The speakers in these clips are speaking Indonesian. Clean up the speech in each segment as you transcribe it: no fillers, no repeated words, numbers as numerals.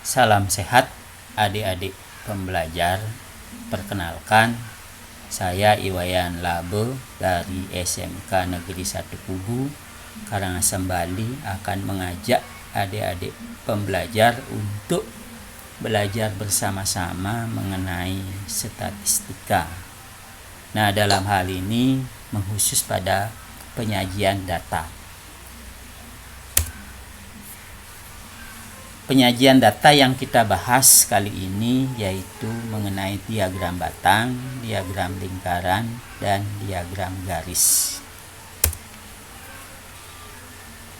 Salam sehat adik-adik pembelajar. Perkenalkan, saya Iwayan Labe dari SMK Negeri 1 Kubu, Karangasem, Bali, akan mengajak adik-adik pembelajar untuk belajar bersama-sama mengenai statistika. Nah, dalam hal ini mengkhusus pada penyajian data. Penyajian data yang kita bahas kali ini yaitu mengenai diagram batang, diagram lingkaran, dan diagram garis.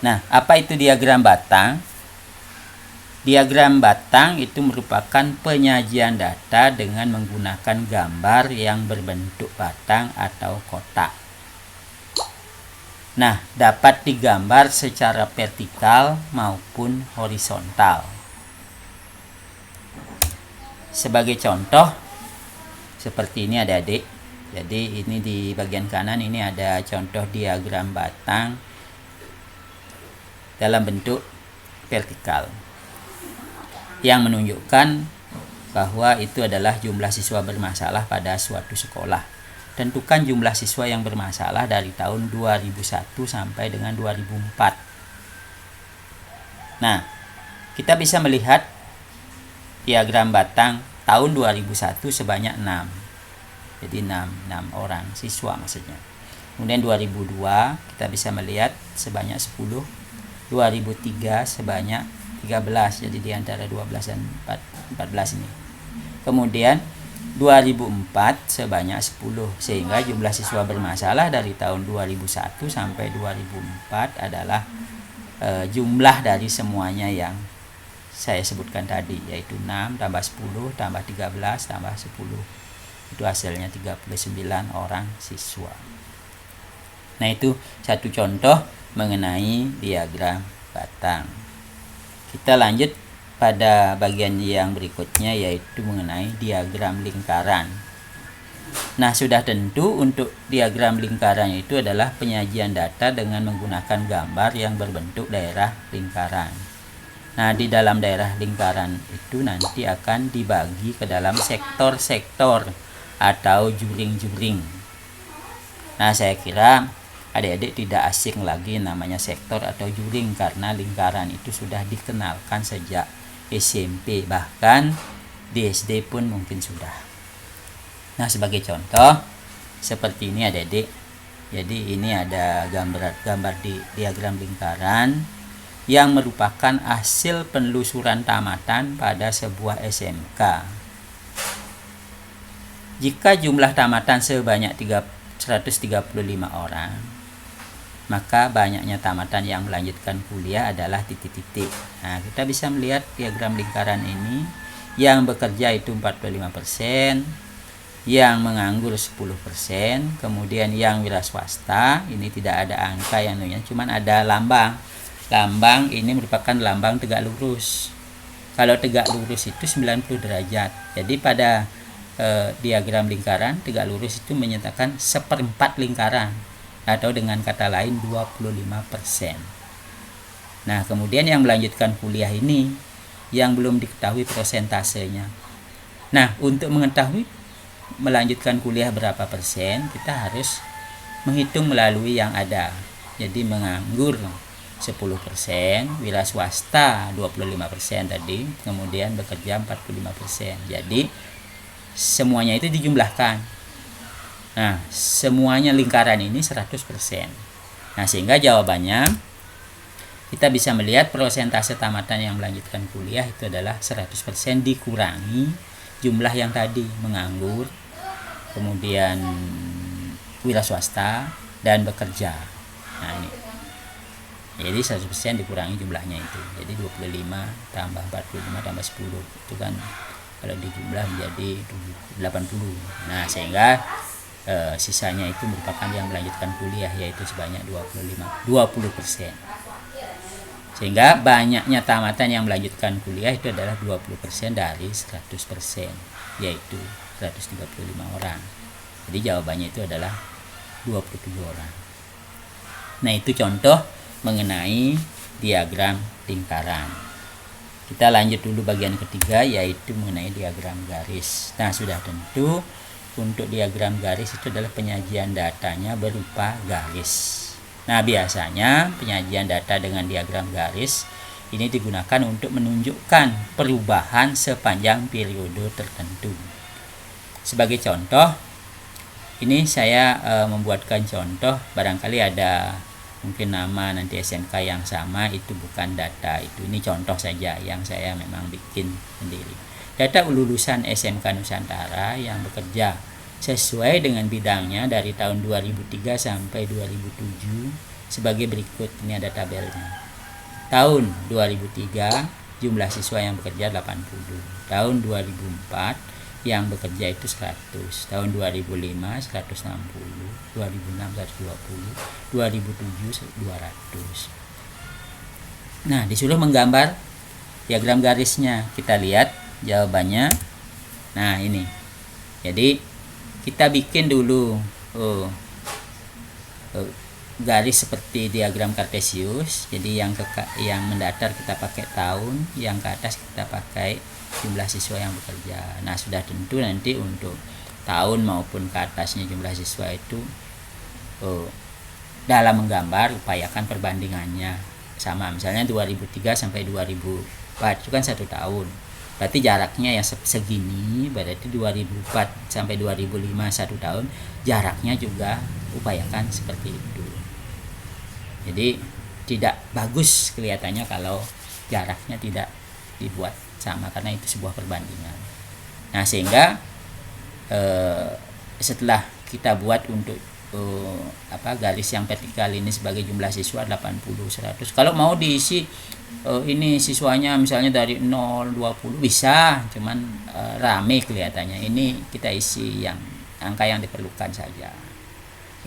Nah, apa itu diagram batang? Diagram batang itu merupakan penyajian data dengan menggunakan gambar yang berbentuk batang atau kotak. Nah, dapat digambar secara vertikal maupun horizontal. Sebagai contoh, seperti ini adik-adik. Jadi ini di bagian kanan ini ada contoh diagram batang dalam bentuk vertikal yang menunjukkan bahwa itu adalah jumlah siswa bermasalah pada suatu sekolah. Tentukan jumlah siswa yang bermasalah dari tahun 2001 sampai dengan 2004. Nah, kita bisa melihat diagram batang tahun 2001 sebanyak 6. Jadi 6 orang siswa maksudnya. Kemudian 2002 kita bisa melihat sebanyak 10. 2003 sebanyak 13. Jadi di antara 12 dan 14 ini. Kemudian 2004 sebanyak 10, sehingga jumlah siswa bermasalah dari tahun 2001 sampai 2004 adalah jumlah dari semuanya yang saya sebutkan tadi, yaitu 6 tambah 10 tambah 13 tambah 10. Itu hasilnya 39 orang siswa. Nah, itu satu contoh mengenai diagram batang. Kita lanjut pada bagian yang berikutnya, yaitu mengenai diagram lingkaran. Nah, sudah tentu untuk diagram lingkaran itu adalah penyajian data dengan menggunakan gambar yang berbentuk daerah lingkaran. Nah, di dalam daerah lingkaran itu nanti akan dibagi ke dalam sektor-sektor atau juring-juring. Nah, saya kira adik-adik tidak asing lagi namanya sektor atau juring, karena lingkaran itu sudah dikenalkan sejak SMP, bahkan di SD pun mungkin sudah. Nah, sebagai contoh seperti ini adik-adik. Jadi ini ada gambar di diagram lingkaran yang merupakan hasil penelusuran tamatan pada sebuah SMK. Jika jumlah tamatan sebanyak 135 orang, maka banyaknya tamatan yang melanjutkan kuliah adalah titik-titik. Nah, kita bisa melihat diagram lingkaran ini, yang bekerja itu 45%, yang menganggur 10%, kemudian yang wira swasta ini tidak ada angka yang namanya, cuman ada lambang. Lambang ini merupakan lambang tegak lurus. Kalau tegak lurus itu 90 derajat. Jadi pada diagram lingkaran, tegak lurus itu menyatakan 1/4 lingkaran, atau dengan kata lain 25%. Nah, kemudian yang melanjutkan kuliah ini yang belum diketahui persentasenya. Nah, untuk mengetahui melanjutkan kuliah berapa persen, kita harus menghitung melalui yang ada. Jadi menganggur 10%, wira swasta 25% tadi, kemudian bekerja 45%. Jadi semuanya itu dijumlahkan. Nah, semuanya lingkaran ini 100%. Nah, sehingga jawabannya kita bisa melihat persentase tamatan yang melanjutkan kuliah itu adalah 100% dikurangi jumlah yang tadi, menganggur, kemudian wira swasta, dan bekerja. Nah, ini. Jadi 100% dikurangi jumlahnya itu. Jadi 25 tambah 45 tambah 10. Itu kan kalau dijumlah menjadi 80. Nah, sehingga sisanya itu merupakan yang melanjutkan kuliah, yaitu sebanyak 20%. Sehingga banyaknya tamatan yang melanjutkan kuliah itu adalah 20% dari 100%, yaitu 135 orang. Jadi jawabannya itu adalah 27 orang. Nah, itu contoh mengenai diagram lingkaran. Kita lanjut dulu bagian ketiga, yaitu mengenai diagram garis. Nah, sudah tentu untuk diagram garis itu adalah penyajian datanya berupa garis. Nah, biasanya penyajian data dengan diagram garis ini digunakan untuk menunjukkan perubahan sepanjang periode tertentu. Sebagai contoh, ini saya membuatkan contoh, barangkali ada mungkin nama nanti SMK yang sama, itu bukan data itu, ini contoh saja yang saya memang bikin sendiri. Data lulusan SMK Nusantara yang bekerja sesuai dengan bidangnya dari tahun 2003 sampai 2007 sebagai berikut. Ini ada tabelnya. Tahun 2003 jumlah siswa yang bekerja 80, tahun 2004 yang bekerja itu 100, tahun 2005 160, 2006 120, 2007 200. Nah, disuruh menggambar diagram garisnya. Kita lihat jawabannya. Nah, ini. Jadi kita bikin dulu garis seperti diagram kartesius. Jadi yang mendatar kita pakai tahun, yang ke atas kita pakai jumlah siswa yang bekerja. Nah, sudah tentu nanti untuk tahun maupun ke atasnya jumlah siswa itu dalam menggambar upayakan perbandingannya sama. Misalnya 2003 sampai 2004 itu kan 1 tahun. Berarti jaraknya yang segini, berarti 2004 sampai 2005 1 tahun, jaraknya juga upayakan seperti itu. Jadi tidak bagus kelihatannya kalau jaraknya tidak dibuat sama, karena itu sebuah perbandingan. Nah, sehingga setelah kita buat untuk garis yang vertikal ini sebagai jumlah siswa 80, 100. Kalau mau diisi ini siswanya misalnya dari 0, 20 bisa, cuman rame kelihatannya. Ini kita isi yang angka yang diperlukan saja.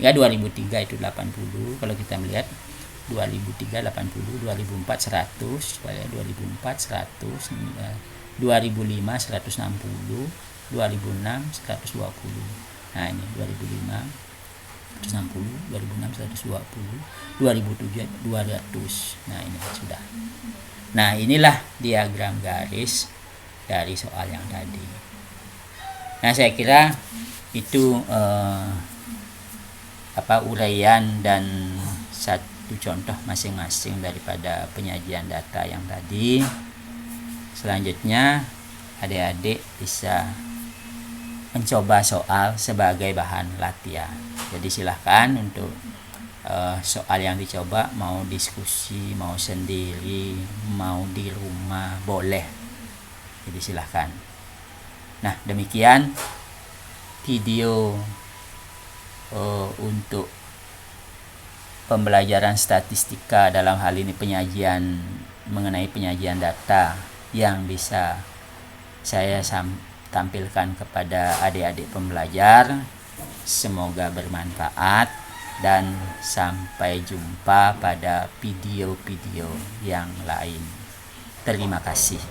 Ya, 2003 itu 80. Kalau kita melihat 2003 80, 2004 100, 2004 100, 2005 160, 2006 120. Nah, ini 2005 160, 2006 120, 2007 200. Nah, ini sudah. Nah, inilah diagram garis dari soal yang tadi. Nah, saya kira itu uraian dan satu contoh masing-masing daripada penyajian data yang tadi. Selanjutnya adik-adik bisa mencoba soal sebagai bahan latihan. Jadi silahkan untuk soal yang dicoba, mau diskusi, mau sendiri, mau di rumah, boleh. Jadi silahkan. Nah, demikian video untuk pembelajaran statistika, dalam hal ini mengenai penyajian data yang bisa saya tampilkan kepada adik-adik pembelajar. Semoga bermanfaat dan sampai jumpa pada video-video yang lain. Terima kasih.